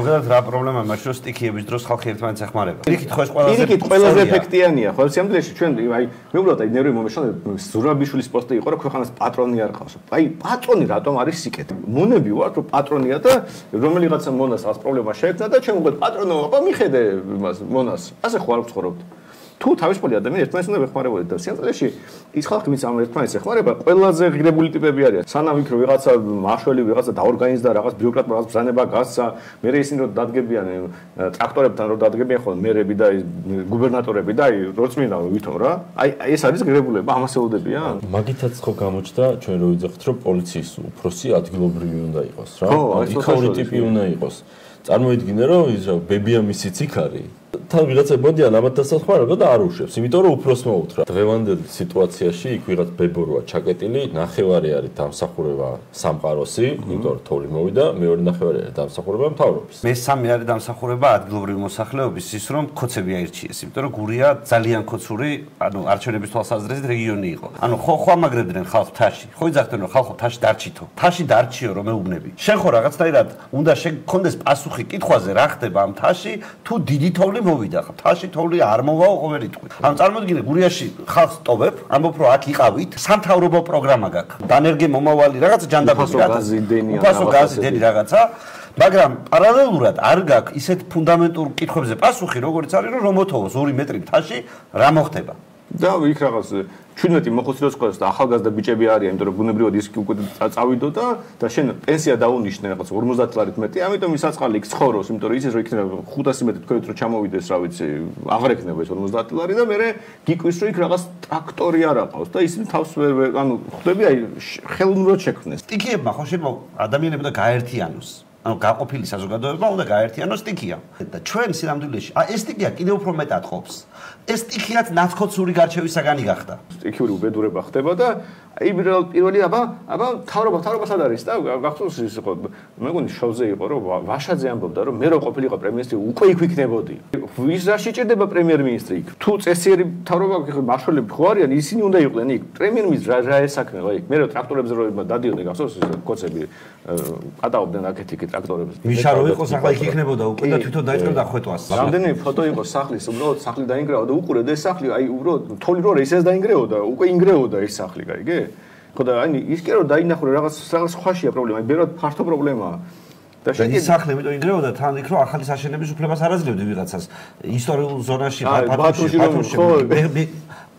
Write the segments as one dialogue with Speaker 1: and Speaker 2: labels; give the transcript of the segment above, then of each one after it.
Speaker 1: ზოგადად რა პრობლემაა მაშინ რომ სტიქიების დროს ხალხი ერთმანეთს ეხმარება. პირიქით ხო ეს
Speaker 2: ყველაზე ეფექტიანია, ხო სიამოვნებაში ჩვენ აი მე უბრალოდ აი ნერვი მომეშალა ზურაბიშვილის პოსტი იყო რომ ქვეყანას პატრონი არ ყავს. აი პატრონი რატომ არის სიკეთე? მონები ვართ რომ პატრონია და რომელიღაცა მონას რაღაც პრობლემა შეექმნა და ჩვენ უბრალოდ პატრონო აბა მიხედე იმას მონას. ასე ხო არ ვცხოვრობთ. თუ თავისუფალი ადამიანი ერთმანეთს უნდა ეხმარებოდეთ და სიამოვნებაში ის ხალხი ვინც ამ ერთმანეთს ეხმარება ყველაზე ღირებული ტიპები არიან. სანამ იქ რომ ვიღაცა მაშველი ვიღაცა დაორგანიზდა რაღაც ბიუროკრატმა რაღაც ბრძანება გასცა, მე ისინი რომ დადგებიან ტრაქტორებთან რომ დადგებიან ხოლმე მერები და გუბერნატორები და აი რო წმინდა ვითომ რა. აი ეს არის ღირებულება, ამას ელოდებიან.
Speaker 3: მაგითაც ხო გამოჩნდა ჩვენ რო ვიძახით რომ პოლიციის უფროსი ადგილობრივი უნდა იყოს რა. იქაური ტიპი უნდა იყოს. წარმოიდგინე რომ ის რა ბებია მისიც იქ არის. თან ვიღაცა მოდიან ამათ დასახმარება და არ უშვებს, იმიტომ რომ უფროსმა უთხრა. დღევანდელ სიტუაციაში იქ ვიღაც ბებოროა ჩაკეტილი, ნახევარი არის დამსახურება სამყაროსი, იმიტომ რომ თოვლი მოვიდა, მეორე ნახევარი არის დამსახურება მთავრობის.
Speaker 1: მესამე არის დამსახურება ადგილობრივი მოსახლეობის, ის რომ ქოცები აირჩიეს, იმიტომ რომ გურია ძალიან ქოცური, ანუ არჩევნების თვალსაზრისით რეგიონი იყო. ანუ ხო ამაგრებდნენ ხალხს თაში. ხო იძახდნენ რომ ხალხო თაში დარჩითო. თაში დარჩიო რომ მეუბნები. შენ ხო რაღაცნაირად უნდა შეგქონდეს პასუხი კითხვაზე რა ხდება ამ თაში, თუ დიდი თოვლი მოვიდა ხა თაში თოვლი არ მოვაო ყოველი თვე. ანუ წარმოიდგინე გურიაში ხალხს ტოვებ, ამბობ რომ აქ იყავით, სამთავრობო პროგრამა გაქვს. დანერგე მომავალი რაღაცა ჯანდაბები უფასო გაზი დენი რაღაცა, მაგრამ პარალელურად არ გაქვს ისეთ ფუნდამენტურ კითხვებზე პასუხი, როგორც არის რომ რომოთოვოს 2 მეტრი თაში რა მოხდება.
Speaker 2: და იქ რაღაც 17 მოხუცილოს ყავს და ახალგაზრდა ბიჭები არიან, იმიტომ რომ ბუნებრივად ის უკვე წავიდო და შენ პენსია დაუნიშნე რაღაც 50 ლარით მეტი, ამიტომ ის აწყალი იქ ცხოვრობს, იმიტომ რომ იცის რომ იქნება 500 მეტი თქვით რომ ჩამოვიდეს, რა ვიცი, აღარ ექნება ეს 50 ლარი და მე გიკვრის რომ იქ რაღაც ტრაქტორი არ აყავს და ისინი თავს ანუ ხვდები აი ხელოვნურად შექმნეს. სტიქიებმა ხო შეიძლება ადამიანები და გაერთიანოს. ანუ გაყოფილი საზოგადოება უნდა გაერთიანოს სტიქია. და ჩვენ სინამდვილეში ეს სტიქია კიდევ უფრო მეტად ყოფს. ეს სტიქიაც ნაცქოცური გარჩევისაგანი გახდა. სტიქიური უბედურება ხდება და აი პირველი აბა თავრობა სად არის და გახსოვს ის იყო მე მგონი შოუზე იყო რომ ვაშაძე ამბობდა რომ მე რო ყოფილიყო პრემიერ-მინისტრი უკვე იქ ვიქნებოდი. ვის რა შეჭირდება პრემიერ-მინისტრი იქ? თუ წესიერი თავრობა მაშველები ხო არიან, ისინი უნდა იყვნენ იქ. პრემიერ-მინისტრი რა ესაქმება იქ? მე რო ტრაქტორებზე რო დადიოდნენ გახსოვს ის კოცები ატაობდნენ აქეთ-იქ ტრაქტორებს. მიშა რო იყოს ახლა იქ იქნებოდა უკვე და თვითონ დაიწყებდა ხვეტვას. რამდენი ფოტო იყო სახლის, უბრალოდ სახლი დაინგრევა და უყურეთ ეს სახლი, აი უბრალოდ თოვლი რო ისეს დაინგრეოდა, უკვე ინგრეოდა ეს სახლი, გაიგე? ხო და აი ის კი რომ დაინახულე რაღაც სხვაშია პრობლემა, აი ბევრად ფართო პრობლემაა. და ეს სახლი მეტყვი ინგრეოდა თან იქ რომ ახალი საშენების უფლებას არ აძლევდი ვიღაცას ისტორიულ ზონაში ბათუმში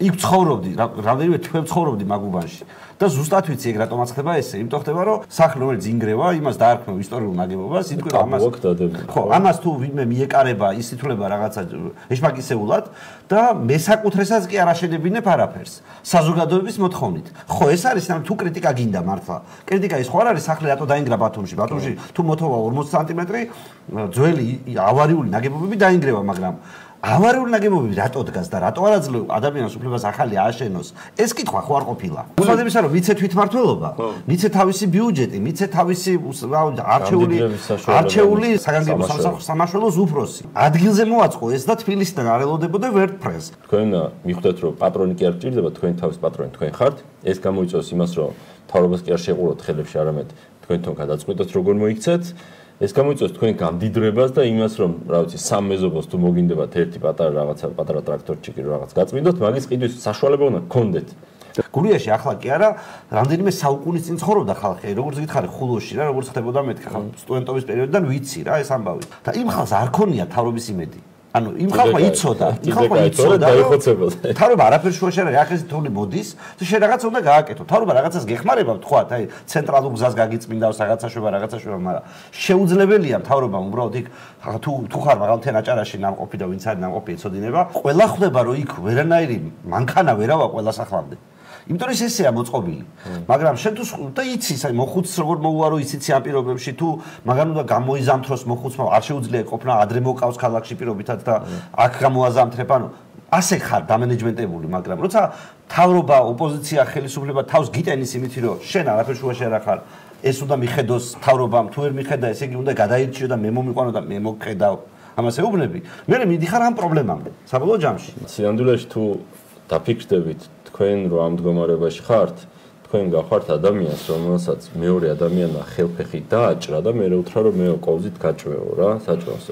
Speaker 2: იქ ცხოვრობდი, რამდენიმე თვე ცხოვრობდი მაგუბანში. და ზუსტად ვიცი ეგ რატომაც ხდება ესე, იმიტომ ხდება რომ სახლი რომელიც ინგრევა, იმას დაარქმევ ისტორიულ ნაგებობას, იტყვი ამას. ხო, ამას თუ ვინმე მიეკარება, ისითულება რაღაცა ეშმაკისეულად და მესაკუთრესაც კი არ აშენებინებ არაფერს. საზოგადოების მოთხოვნით. ხო, ეს არის თუ კრიტიკა გინდა მართლა. კრიტიკა ის ხო არ არის სახლი რატო დაინგრა ბათუმში? ბათუმში თუ მოთოვა 40 სანტიმეტრი, ძველი ავარიული ნაგებობები დაინგრევა, მაგრამ ავარიული ნაგებობები რატო დგას და რატო არ აძლევ ადამიანს უფლებას ახალი ააშენოს? ეს კითხვა ხო არ ყოფილა. უცნადებისა რომ მიცე თვითმმართველობა, მიცე თავისი ბიუჯეტი, მიცე თავისი არჩეული საგანგებო სამაშველოს უფროსი. ადგილზე მოაწყო ეს და თბილისიდან არ ელოდებოდა ვერტპრეს.
Speaker 3: თქვენ მიხვდეთ რომ პატრონი კი არ გჭირდება, თქვენ თავის პატრონი თქვენ ხართ. ეს გამოიწვევს იმას რომ თავრობას კი არ შეყუროთ ხელებში, არამედ თქვენთან გადაწყვეტოთ როგორ მოიქცეთ. ეს გამოიწვევს თქვენ გამდიდრებას და იმას რომ რა ვიცი სამ მეზობელს თუ მოგინდებათ ერთი პატარა ტრაქტორჩიკი რაღაც გაწმინდოთ, მაგის ყიდვის საშუალება უნდა გქონდეთ. გურიაში ახლა კი არა, რამდენიმე საუკუნის წინ ცხოვრობდა ხალხი, როგორც გითხარი ხულოში რა, როგორც ხდებოდა მეთქი ხალხი სტუდენტობის პერიოდიდან ვიცი რა ეს ამბავი. და იმ ხალხს არ ქონია თავრობის იმედი. ანუ იმ ხალხმა იცოდა დაიხოცებოდა. თავრობა არაფერ შუაში არ არის, ახლა ეს თული მოდის და შენ რაღაც უნდა გააკეთო. თავრობა რაღაცას გეხმარება, თქვათ, აი ცენტრალურ გზას გაგიწმინდავს რაღაცა შვება, მაგრამ შეუძლებელია თავრობამ უბრალოდ იქ თუ ხარ მაგალითად აჭარაში ნამყოფი და ვინც არის ნამყოფი ეცოდინება, ყველა ხვდება რომ იქ ვერანაირი მანქანა ვერავა ყველა სახლამდე. იმიტომ რომ ესეა მოწყობილი. მაგრამ შენ თუ და იცის, აი მოხუცს როგორ მოუარო იციცი ამ პირობებში თუ მაგან უნდა გამოიზამთროს მოხუცმა, არ შეუძლია ყოფნა ადრე მოკავს ქალაქში პირობითად და აქ გამოაზამთრებ, ანუ ასე ხარ დამენეჯმენტებული, მაგრამ როცა თავრობა, ოპოზიცია, ხელისუფლება თავს გიტენის იმით, რომ შენ არაფერ შუაში არ ხარ, ეს უნდა მიხედოს თავრობამ, თუ ვერ მიხედა, ესე იგი უნდა გადაირჩიო და მე მომიყვანო და მე მოგხედავ. ამას ეუბნები. მე მიდიხარ ამ პრობლემამდე. საბოლოო ჯამში. სინამდვილეში თუ დაფიქრდებით თქვენ რომ ამ მდგომარეობაში ხართ, თქვენ გახართ ადამიანს, რომელსაც მეორე ადამიანმა ხელფეხი დააჭრა და მე უთხრა რომ მეო კოვზით გაჭვეო რა, საჭმელს.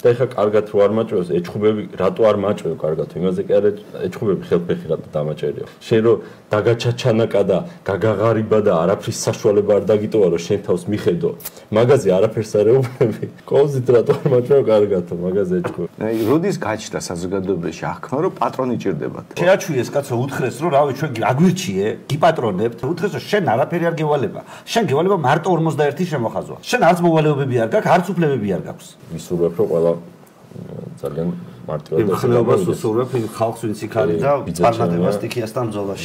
Speaker 3: და ეხა კარგად რო არ მაჭვევს, ეჭხუბები რატო არ მაჭვევ კარგად? იმაზე კი არ ეჭხუბები ხელფეხი რატო დამაჭერიო? შენ რო დაგაჩაჩანაკა და გაგაღარიბა და არაფრის საშუალება არ დაგიტოვა რომ შენ თავს მიხედო. მაგაზე არაფერს არ ეუბნები. კოვზით რატო არ მაჭვევ კარგადო, მაგაზე ეჭხუბ.
Speaker 2: აი, როდის გაჩნდა საზოგადოებაში აღქმა რომ პატრონი ჭირდებათ?
Speaker 1: შეაჩვიეს კაცო უთხრეს რომ რავი ჩვენ აგვირჩიე, გიპატრონებთ, უთხრეს რომ შენ არაფერი არ გევალება. შენ გევალება მარტო 51 შემოხაზვა. შენ არც მოვალეობები არ გაქვს, არც უფლებები არ გაქვს.
Speaker 3: ვისურვებ რომ ყველა ძალიან მარტივად
Speaker 1: ხლეობას უსურვებ ხალხს ვინც იქ არის და პარლამენტს სტიქიასთან ბრძოლაში